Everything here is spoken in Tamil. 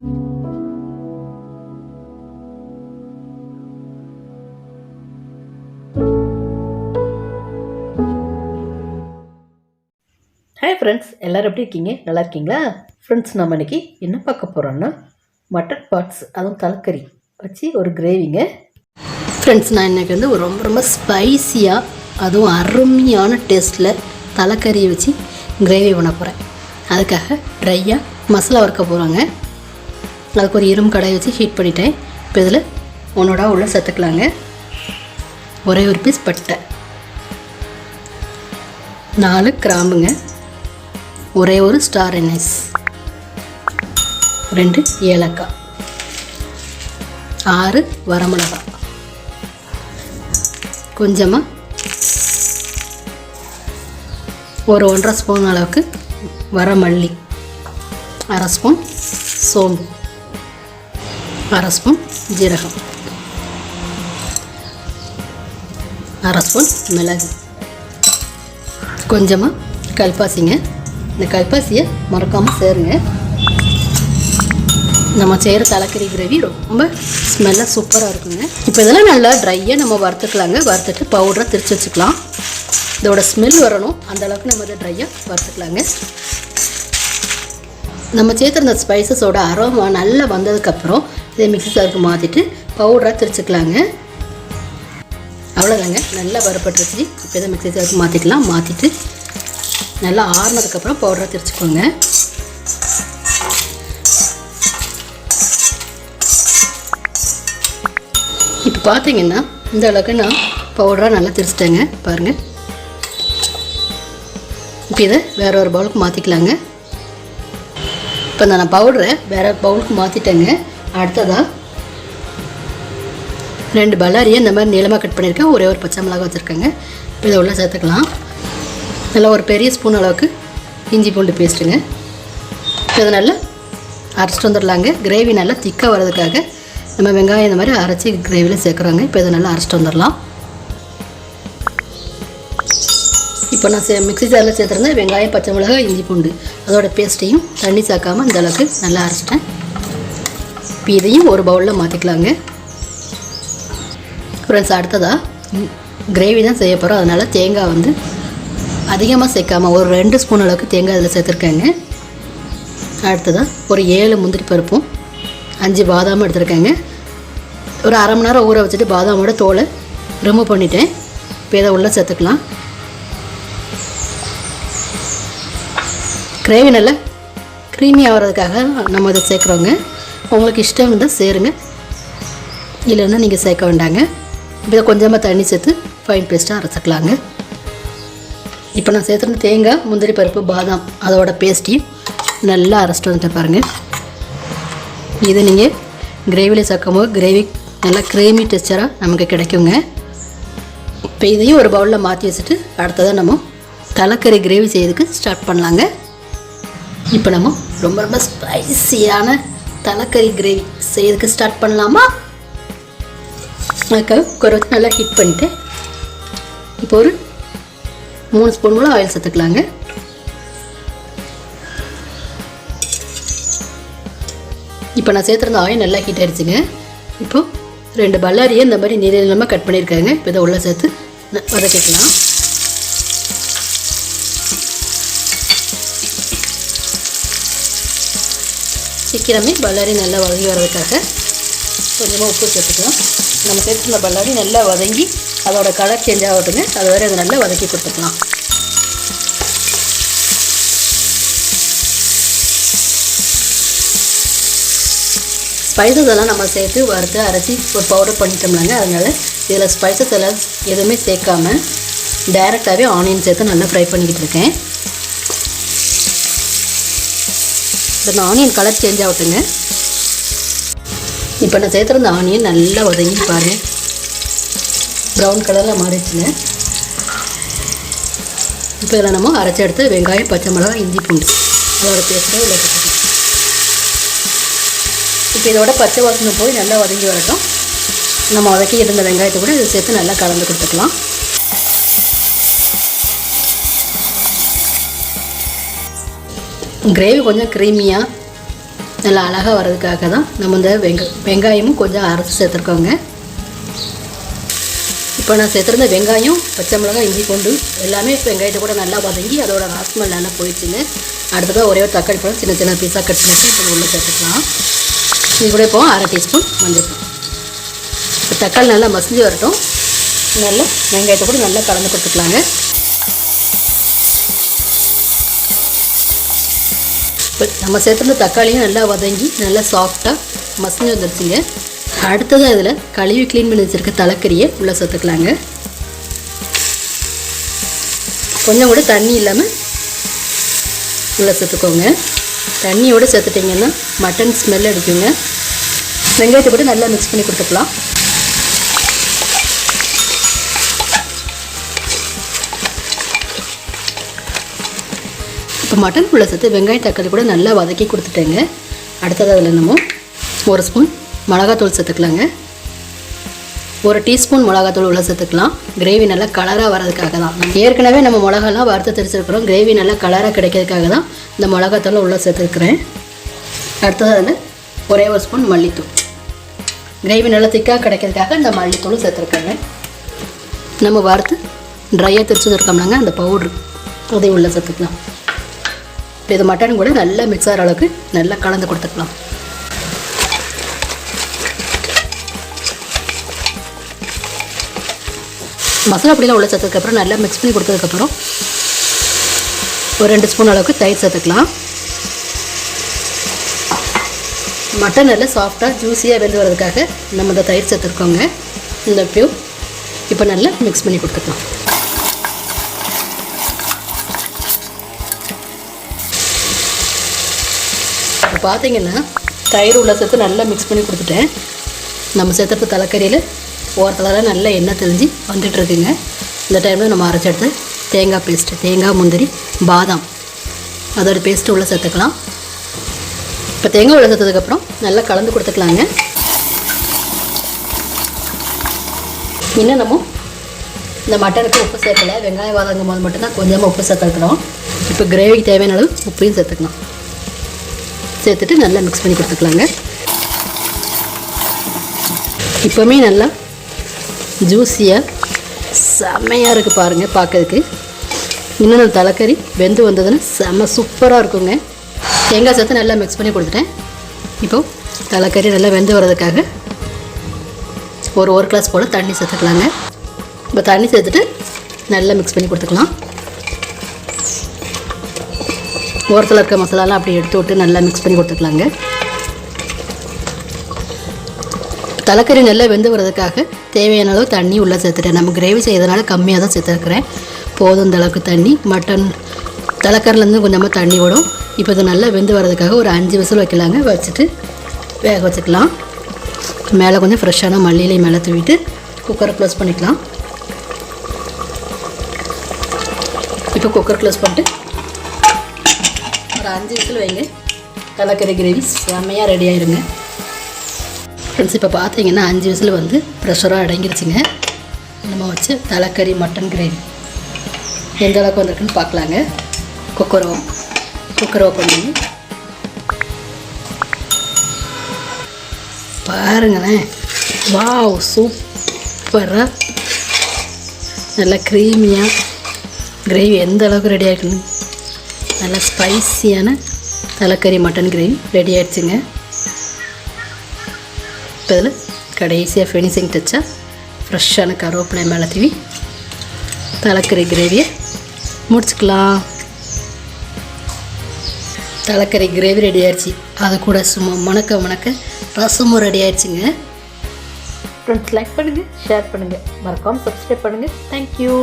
ஹாய் ஃப்ரெண்ட்ஸ், எல்லோரும் எப்படி இருக்கீங்க? நல்லா இருக்கீங்களா? ஃப்ரெண்ட்ஸ், நம்ம இன்றைக்கி என்ன பார்க்க போகிறோன்னா மட்டன் பார்ட்ஸ், அதுவும் தலைக்கறி வச்சு ஒரு கிரேவிங்க. ஃப்ரெண்ட்ஸ், நான் இன்றைக்கி வந்து ஒரு ரொம்ப ஸ்பைஸியாக அதுவும் அருமையான டேஸ்ட்டில் தலைக்கறியை வச்சு கிரேவி பண்ண போகிறேன். அதுக்காக ட்ரையாக மசாலா வறுக்க போகிறாங்க. அதுக்கு ஒரு இரும்பு கடாயை வச்சு ஹீட் பண்ணிட்டேன். இப்போ இதில் ஒன்றோட உள்ள சேர்த்துக்கலாங்க. ஒரே ஒரு பீஸ் பட்டை, 4 கிராம்புங்க, ஒரே ஒரு ஸ்டார் அனீஸ், 2 ஏலக்காய், 6 வரமிளகாய், கொஞ்சமாக ஒரு 1.5 ஸ்பூன் அளவுக்கு வரமல்லி, 1/2 ஸ்பூன் சோம்பு, 1/2 ஸ்பூன் ஜீரகம், 1/2 ஸ்பூன் மிளகு, கொஞ்சமாக கல்பாசிங்க. இந்த கல்பாசியை மறக்காமல் சேருங்க. நம்ம செய்கிற தலைக்கறி கிரேவி ரொம்ப ஸ்மெல்லாக சூப்பராக இருக்குங்க. இப்போ இதெல்லாம் நல்லா ட்ரையாக நம்ம வறுத்துக்கலாங்க. வறுத்துட்டு பவுடராக திரிச்சு வச்சுக்கலாம். இதோட ஸ்மெல் வரணும், அந்தளவுக்கு நம்ம இதை ட்ரையாக வறுத்துக்கலாங்க. நம்ம சேர்த்துருந்த ஸ்பைசஸோட அரோமா நல்லா வந்ததுக்கப்புறம் இதை மிக்ஸி ஜாருக்கு மாற்றிட்டு பவுடராக திரிச்சுக்கலாங்க. அவ்வளோதாங்க, நல்லா வறுப்பட்டுருச்சு. இப்போ இதை மிக்ஸி ஜாருக்கு மாற்றிக்கலாம். மாற்றிட்டு நல்லா ஆறுனதுக்கப்புறம் பவுடராக திரிச்சுக்கோங்க. இப்போ பார்த்தீங்கன்னா இந்த அளவுக்கு நான் பவுடராக நல்லா திரிச்சிட்டேங்க. பாருங்கள். இப்போ இதை வேற ஒரு பவுலுக்கு மாற்றிக்கலாங்க. இப்போ நான் பவுடரை வேறு பவுலுக்கு மாற்றிட்டேங்க. அடுத்ததாக 2 பல்லாரியை இந்த மாதிரி நீளமாக கட் பண்ணியிருக்கேன். ஒரே ஒரு பச்சை மிளகாய் வச்சுருக்கேங்க. இப்போ இதை உள்ள சேர்த்துக்கலாம். நல்லா ஒரு பெரிய ஸ்பூன் அளவுக்கு இஞ்சி பூண்டு பேஸ்ட்டுங்க. இப்போ இதை நல்லா அரைச்சிட்டு வந்துடலாங்க. கிரேவி நல்லா திக்காக வர்றதுக்காக நம்ம வெங்காயம் இந்த மாதிரி அரைச்சி கிரேவியில் சேர்க்குறாங்க. இப்போ இதை நல்லா அரைச்சிட்டு வந்துடலாம். இப்போ நான் மிக்ஸி ஜாரில் சேர்த்துருந்தேன் வெங்காயம், பச்சை மிளகாய், இஞ்சி பூண்டு அதோட பேஸ்ட்டையும் தண்ணி சேர்க்காமல் இந்த அளவுக்கு நல்லா அரைச்சிட்டேன். இப்போ இதையும் ஒரு பவுலில் மாற்றிக்கலாங்க. ஃப்ரெண்ட்ஸ், அடுத்ததாக கிரேவி தான் செய்ய போகிறோம். அதனால் தேங்காய் வந்து அதிகமாக சேர்க்காமல் ஒரு 2 ஸ்பூன் அளவுக்கு தேங்காய் அதில் சேர்த்துருக்கேங்க. அடுத்ததாக ஒரு 7 முந்திரி பருப்பும் 5 பாதாமும் எடுத்துருக்கேங்க. ஒரு அரை மணி நேரம் ஊற வச்சுட்டு பாதாமோட தோலை ரிமூவ் பண்ணிட்டேன். இப்போ இதை உள்ளே சேர்த்துக்கலாம். கிரேவி நல்லா க்ரீமி ஆகிறதுக்காக நம்ம இதை சேர்க்குறோங்க. உங்களுக்கு இஷ்டம் இருந்தால் சேருங்க, இல்லைன்னா நீங்கள் சேர்க்க வேண்டாங்க. இப்போ கொஞ்சமாக தண்ணி சேர்த்து ஃபைன் பேஸ்ட்டாக அரைச்சிக்கலாங்க. இப்போ நான் சேர்த்துருந்த தேங்காய், முந்திரி பருப்பு, பாதாம் அதோட பேஸ்ட்டையும் நல்லா அரைச்சிட்டு வந்துட்டு பாருங்கள். இதை நீங்கள் கிரேவியில் சேர்க்கும்போது கிரேவி நல்லா க்ரீமி டெக்ஸ்சராக நமக்கு கிடைக்குங்க. இப்போ இதையும் ஒரு பவுலில் மாற்றி வச்சுட்டு அடுத்ததாக நம்ம தலைக்கறி கிரேவி செய்யறதுக்கு ஸ்டார்ட் பண்ணலாங்க. இப்போ நம்ம ரொம்ப ஸ்பைசியான தலைக்கறி கிரேவி செய்யறதுக்கு ஸ்டார்ட் பண்ணலாமா? அதுக்காக குறைச்சி நல்லா ஹீட் பண்ணிவிட்டு இப்போ ஒரு 3 ஸ்பூன் போல் ஆயில் சேர்த்துக்கலாங்க. இப்போ நான் சேர்த்துருந்த ஆயில் நல்லா ஹீட் ஆகிடுச்சுங்க. இப்போது 2 பல்லாரியை இந்த மாதிரி நீளமாக கட் பண்ணியிருக்காங்க. இப்போ இதை உள்ளே சேர்த்து வதக்கிக்கலாம். சீக்கிரமே பல்லாரி நல்லா வதங்கி வர்றதுக்காக கொஞ்சமாக உப்பு சேர்த்துக்கலாம். நம்ம சேர்த்துருந்த பல்லாரி நல்லா வதங்கி அதோட கலர் சேஞ்ச் ஆகட்டுங்க. அது வரை அதை நல்லா வதக்கி கொடுத்துக்கலாம். ஸ்பைசஸ் எல்லாம் நம்ம சேர்த்து வறுத்து அரைச்சி ஒரு பவுடர் பண்ணிட்டோம்லாங்க. அதனால் இதில் ஸ்பைசஸ் எல்லாம் எதுவுமே சேர்க்காமல் டைரெக்டாகவே ஆனியன் சேர்த்து நல்லா ஃப்ரை பண்ணிக்கிட்டு இருக்கேன். இப்போ ஆனியன் கலர் சேஞ்ச் ஆகட்டுங்க. இப்போ நான் சேர்த்துருந்த ஆனியன் நல்லா வதங்கி பாருங்கள், ப்ரௌன் கலரில் மாறிடுச்சுங்க. இப்போ இதில் நம்ம அரைச்சி எடுத்து வெங்காயம், பச்சை மிளகாய், இஞ்சி பூண்டு அதோட பேஸ்ட்டை இதில் சேர்த்துக்கலாம். இப்போ இதோட பச்சை வாசனை போய் நல்லா வதங்கி வரட்டும். நம்ம வதக்கி இருந்த வெங்காயத்தை கூட இதை சேர்த்து நல்லா கலந்து கொடுத்துக்கலாம். கிரேவி கொஞ்சம் க்ரீமியாக நல்லா அழகாக வர்றதுக்காக தான் நம்ம இந்த வெங்காயமும் கொஞ்சம் அரைச்சி சேர்த்துருக்கோங்க. இப்போ நான் சேர்த்துருந்த வெங்காயம், பச்சை மிளகாய், இஞ்சி பூண்டு எல்லாமே வெங்காயத்தை கூட நல்லா வதங்கி அதோட ராஸ்மல் நல்லா போயிடுச்சுங்க. அடுத்ததாக ஒரே ஒரு தக்காளி பழம் சின்ன சின்ன பீஸாக கட் பண்ணிட்டு இப்போ உள்ளே சேர்த்துக்கலாம். இது கூட இப்போ 1/2 டீஸ்பூன் மஞ்சள். இப்போ தக்காளி நல்லா மசிஞ்சு வரட்டும். நல்லா வெங்காயத்தை கூட நல்லா கலந்து கொடுத்துக்கலாங்க. இப்போ நம்ம சேர்த்துருந்த தக்காளியும் நல்லா வதங்கி நல்லா சாஃப்டாக மசிஞ்சு வந்துடுச்சுங்க. அடுத்ததாக இதில் கழுவி க்ளீன் பண்ணி வச்சுருக்க தலைக்கறியை உள்ளே சேர்த்துக்கலாங்க. கொஞ்சம் கூட தண்ணி இல்லாமல் உள்ளே சேர்த்துக்கோங்க. தண்ணியோடு சேர்த்துட்டிங்கன்னா மட்டன் ஸ்மெல் அடிக்குங்க. வெங்காயத்தை கூட நல்லா மிக்ஸ் பண்ணி கொடுத்துக்கலாம். இப்போ மட்டன் உள்ளே சேர்த்து வெங்காயம் தக்காளி கூட நல்லா வதக்கி கொடுத்துட்டேங்க. அடுத்தது அதில் நம்ம 1 ஸ்பூன் மிளகாத்தூள் சேர்த்துக்கலாங்க. 1 டீஸ்பூன் மிளகாத்தூள் உள்ளே சேர்த்துக்கலாம். கிரேவி நல்லா கலராக வர்றதுக்காக தான். ஏற்கனவே நம்ம மிளகாலாம் வறுத்து தெரிச்சிருக்கிறோம். கிரேவி நல்லா கலராக கிடைக்கிறதுக்காக தான் இந்த மிளகாத்தூள் உள்ளே சேர்த்துருக்குறேன். அடுத்தது அதில் ஒரே 1 ஸ்பூன் மல்லித்தூள். கிரேவி நல்லா திக்காக கிடைக்கிறதுக்காக இந்த மல்லித்தூளும் சேர்த்துருக்காங்க. நம்ம வறுத்து ட்ரையாக தெரிச்சு வச்சுருக்கோம்னாங்க அந்த பவுட்ரு அதையும் உள்ளே சேர்த்துக்கலாம். இது மட்டன் கூட நல்லா மிக்ஸ் ஆகிற அளவுக்கு நல்லா கலந்து கொடுத்துக்கலாம். மசாலா பொடியெலாம் உள்ள சேர்த்ததுக்கப்புறம் நல்லா மிக்ஸ் பண்ணி கொடுத்ததுக்கப்புறம் ஒரு 2 ஸ்பூன் அளவுக்கு தயிர் சேர்த்துக்கலாம். மட்டன் நல்லா சாஃப்டாக ஜூஸியாக வெந்து வரதுக்காக நம்ம இந்த தயிர் சேர்த்துருக்கோங்க. இந்த இப்போ நல்லா மிக்ஸ் பண்ணி கொடுத்துக்கலாம். இப்போ பார்த்தீங்கன்னா தயிர் உள்ள சேர்த்து நல்லா மிக்ஸ் பண்ணி கொடுத்துட்டேன். நம்ம சேர்த்துட்டு தலைக்கறியில் ஓரத்தில் நல்லா எண்ணெய் தெளிஞ்சு வந்துட்டுருக்குங்க. இந்த டைமில் நம்ம அரைச்செடுத்து தேங்காய் பேஸ்ட்டு, தேங்காய், முந்திரி, பாதாம் அதோட பேஸ்ட்டு உள்ளே சேர்த்துக்கலாம். இப்போ தேங்காய் உள்ள சேர்த்ததுக்கப்புறம் நல்லா கலந்து கொடுத்துக்கலாங்க. இன்னும் நம்ம இந்த மட்டனுக்கு உப்பு சேர்க்கலை. வெங்காயம் வதங்கும் போது மட்டும்தான் கொஞ்சமாக உப்பு சேர்த்துக்கிறோம். இப்போ கிரேவிக்கு தேவையான அளவு உப்பையும் சேர்த்துக்கலாம். சேர்த்துட்டு நல்லா மிக்ஸ் பண்ணி கொடுத்துக்கலாங்க. இப்போவுமே நல்லா ஜூஸியாக செம்மையாக இருக்குது பாருங்கள் பார்க்கறதுக்கு. இன்னும் நான் தலைக்கறி வெந்து வந்ததுன்னு செம்ம சூப்பராக இருக்குங்க. தேங்காய் சேர்த்து நல்லா மிக்ஸ் பண்ணி கொடுத்துட்டேன். இப்போது தலைக்கறி நல்லா வெந்து வர்றதுக்காக ஒரு கிளாஸ் போல் தண்ணி சேர்த்துக்கலாங்க. இப்போ தண்ணி சேர்த்துட்டு நல்லா மிக்ஸ் பண்ணி கொடுத்துக்கலாம். ஓரத்தில் இருக்க மசாலாலாம் அப்படி எடுத்து விட்டு நல்லா மிக்ஸ் பண்ணி கொடுத்துக்கலாங்க. தலைக்கறி நல்லா வெந்து வரதுக்காக தேவையான அளவு தண்ணி உள்ளே சேர்த்துட்டேன். நம்ம கிரேவி செய்யறதுனால கம்மியாக தான் சேர்த்துருக்குறேன். போதும் இந்த அளவுக்கு தண்ணி. மட்டன் தலைக்கறிலேருந்து கொஞ்சமாக தண்ணி விடும். இப்போ இது நல்லா வெந்து வரதுக்காக ஒரு 5 விசில் வைக்கலாங்க. வச்சுட்டு வேக வச்சுக்கலாம். மேலே கொஞ்சம் ஃப்ரெஷ்ஷான மல்லியிலையும் மேலே தூவிட்டு குக்கரை க்ளோஸ் பண்ணிக்கலாம். இப்போ குக்கர் க்ளோஸ் பண்ணிட்டு ஒரு 5 விசில் வைங்க. தலைக்கறி கிரேவி செம்மையாக ரெடி ஆகிடுங்க. ஃப்ரெண்ட்ஸ் இப்போ பார்த்தீங்கன்னா 5 விசில் வந்து ப்ரெஷராக அடங்கிருச்சுங்க. நம்ம வச்சு தலைக்கறி மட்டன் கிரேவி எந்த அளவுக்கு வந்திருக்குன்னு பார்க்கலாங்க. குக்கர் ஓப்பன் பண்ணி பாருங்களேன். வாவ், சூப்பராக நல்லா க்ரீமியாக கிரேவி எந்த அளவுக்கு ரெடி ஆகிடுன்னு நல்லா ஸ்பைஸியான தலைக்கறி மட்டன் கிரேவி ரெடி ஆகிடுச்சுங்க. இப்போ இதில் கடைசியாக ஃபினிஷிங் டச்சாக ஃப்ரெஷ்ஷான கருவேப்பிலை மேலே தூவி தலைக்கறி கிரேவியை முடிச்சுக்கலாம். தலைக்கறி கிரேவி ரெடி ஆயிடுச்சு. அது கூட சும்மா மணக்க ரசமும் ரெடி ஆயிடுச்சுங்க. ஃப்ரெண்ட்ஸ் லைக் பண்ணுங்கள், ஷேர் பண்ணுங்கள், மறக்காமல் சப்ஸ்கிரைப் பண்ணுங்கள். தேங்க்யூ.